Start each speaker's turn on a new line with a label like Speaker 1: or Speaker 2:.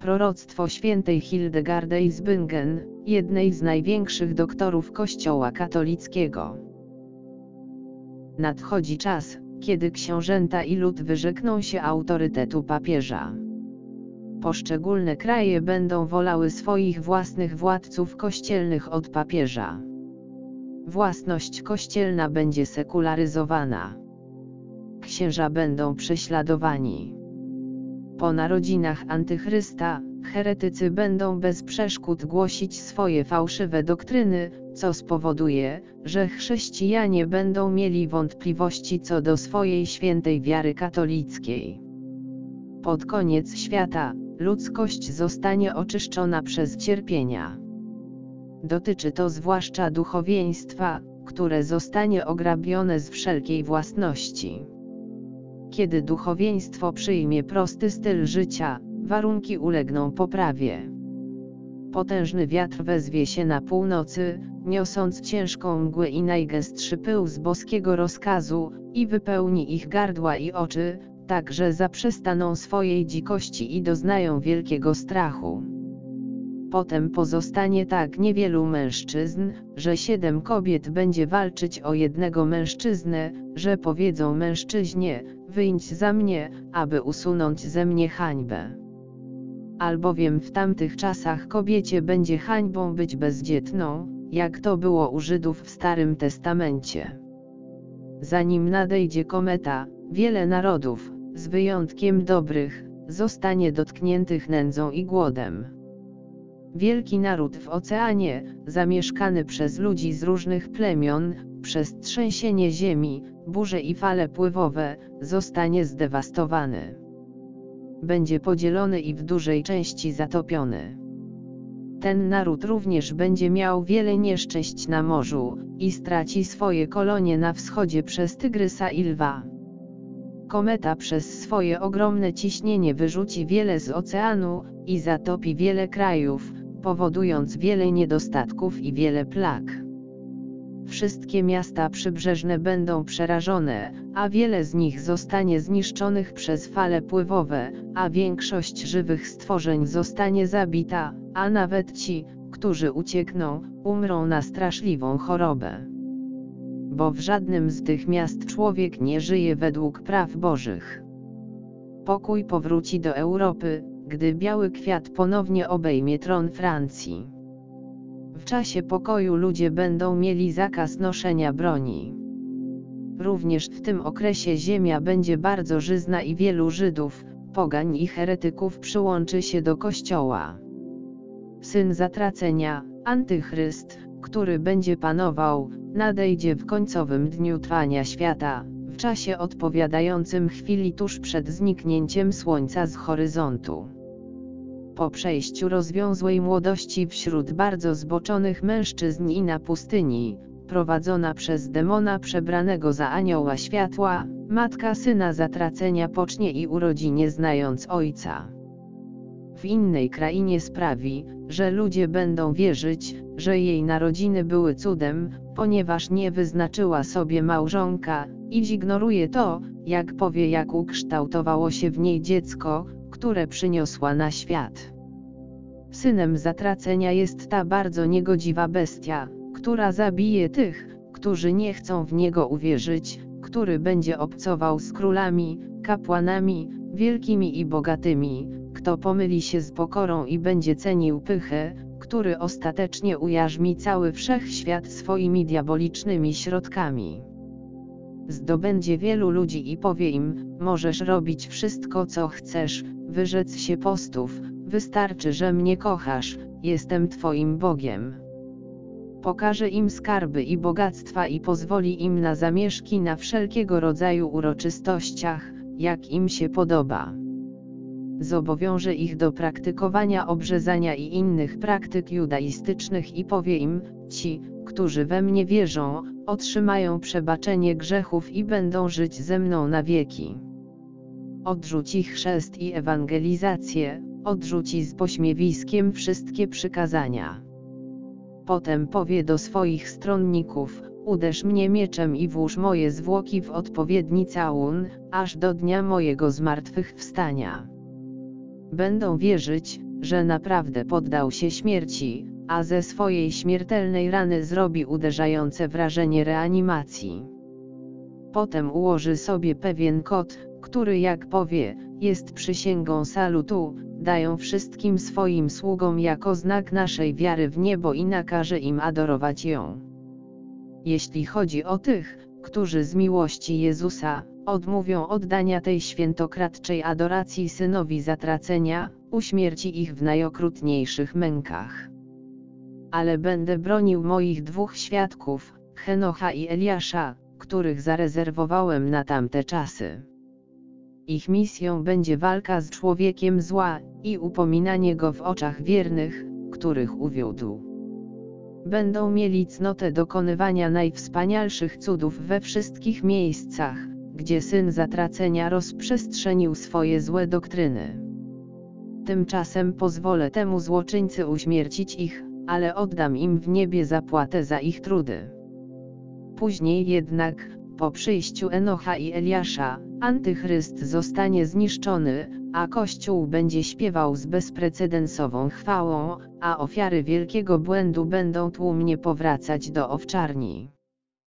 Speaker 1: Proroctwo świętej Hildegardej z Bingen, jednej z największych doktorów Kościoła katolickiego. Nadchodzi czas, kiedy książęta i lud wyrzekną się autorytetu papieża. Poszczególne kraje będą wolały swoich własnych władców kościelnych od papieża. Własność kościelna będzie sekularyzowana. Księża będą prześladowani. Po narodzinach Antychrysta, heretycy będą bez przeszkód głosić swoje fałszywe doktryny, co spowoduje, że chrześcijanie będą mieli wątpliwości co do swojej świętej wiary katolickiej. Pod koniec świata, ludzkość zostanie oczyszczona przez cierpienia. Dotyczy to zwłaszcza duchowieństwa, które zostanie ograbione z wszelkiej własności. Kiedy duchowieństwo przyjmie prosty styl życia, warunki ulegną poprawie. Potężny wiatr wezwie się na północy, niosąc ciężką mgłę i najgęstszy pył z boskiego rozkazu, i wypełni ich gardła i oczy, tak że zaprzestaną swojej dzikości i doznają wielkiego strachu. Potem pozostanie tak niewielu mężczyzn, że 7 kobiet będzie walczyć o jednego mężczyznę, że powiedzą mężczyźnie: wyjdź za mnie, aby usunąć ze mnie hańbę. Albowiem w tamtych czasach kobiecie będzie hańbą być bezdzietną, jak to było u Żydów w Starym Testamencie. Zanim nadejdzie kometa, wiele narodów, z wyjątkiem dobrych, zostanie dotkniętych nędzą i głodem. Wielki naród w oceanie, zamieszkany przez ludzi z różnych plemion, przez trzęsienie ziemi, burze i fale pływowe, zostanie zdewastowany. Będzie podzielony i w dużej części zatopiony. Ten naród również będzie miał wiele nieszczęść na morzu, i straci swoje kolonie na wschodzie przez Tygrysa i Lwa. Kometa przez swoje ogromne ciśnienie wyrzuci wiele z oceanu, i zatopi wiele krajów, powodując wiele niedostatków i wiele plag. Wszystkie miasta przybrzeżne będą przerażone, a wiele z nich zostanie zniszczonych przez fale pływowe, a większość żywych stworzeń zostanie zabita, a nawet ci, którzy uciekną, umrą na straszliwą chorobę. Bo w żadnym z tych miast człowiek nie żyje według praw Bożych. Pokój powróci do Europy, gdy biały kwiat ponownie obejmie tron Francji. W czasie pokoju ludzie będą mieli zakaz noszenia broni. Również w tym okresie ziemia będzie bardzo żyzna i wielu Żydów, pogań i heretyków przyłączy się do Kościoła. Syn zatracenia, Antychryst, który będzie panował, nadejdzie w końcowym dniu trwania świata, w czasie odpowiadającym chwili tuż przed zniknięciem słońca z horyzontu. Po przejściu rozwiązłej młodości wśród bardzo zboczonych mężczyzn i na pustyni, prowadzona przez demona przebranego za anioła światła, matka syna zatracenia pocznie i urodzi nie znając ojca. W innej krainie sprawi, że ludzie będą wierzyć, że jej narodziny były cudem, ponieważ nie wyznaczyła sobie małżonka, i zignoruje to, jak powie, jak ukształtowało się w niej dziecko, które przyniosła na świat. Synem zatracenia jest ta bardzo niegodziwa bestia, która zabije tych, którzy nie chcą w niego uwierzyć, który będzie obcował z królami, kapłanami, wielkimi i bogatymi, kto pomyli się z pokorą i będzie cenił pychę, który ostatecznie ujarzmi cały wszechświat swoimi diabolicznymi środkami. Zdobędzie wielu ludzi i powie im: możesz robić wszystko co chcesz, wyrzec się postów, wystarczy że mnie kochasz, jestem twoim Bogiem. Pokaże im skarby i bogactwa i pozwoli im na zamieszki na wszelkiego rodzaju uroczystościach, jak im się podoba. Zobowiąże ich do praktykowania obrzezania i innych praktyk judaistycznych i powie im: ci, którzy we mnie wierzą, otrzymają przebaczenie grzechów i będą żyć ze mną na wieki. Odrzuci chrzest i ewangelizację, odrzuci z pośmiewiskiem wszystkie przykazania. Potem powie do swoich stronników: uderz mnie mieczem i włóż moje zwłoki w odpowiedni całun, aż do dnia mojego zmartwychwstania. Będą wierzyć, że naprawdę poddał się śmierci, a ze swojej śmiertelnej rany zrobi uderzające wrażenie reanimacji. Potem ułoży sobie pewien kod, który jak powie, jest przysięgą salutu, dają wszystkim swoim sługom jako znak naszej wiary w niebo i nakaże im adorować ją. Jeśli chodzi o tych, którzy z miłości Jezusa odmówią oddania tej świętokradczej adoracji Synowi zatracenia, uśmierci ich w najokrutniejszych mękach. Ale będę bronił moich 2 świadków, Henocha i Eliasza, których zarezerwowałem na tamte czasy. Ich misją będzie walka z człowiekiem zła i upominanie go w oczach wiernych, których uwiódł. Będą mieli cnotę dokonywania najwspanialszych cudów we wszystkich miejscach, gdzie Syn zatracenia rozprzestrzenił swoje złe doktryny. Tymczasem pozwolę temu złoczyńcy uśmiercić ich, ale oddam im w niebie zapłatę za ich trudy. Później jednak, po przyjściu Enocha i Eliasza, Antychryst zostanie zniszczony, a Kościół będzie śpiewał z bezprecedensową chwałą, a ofiary wielkiego błędu będą tłumnie powracać do owczarni.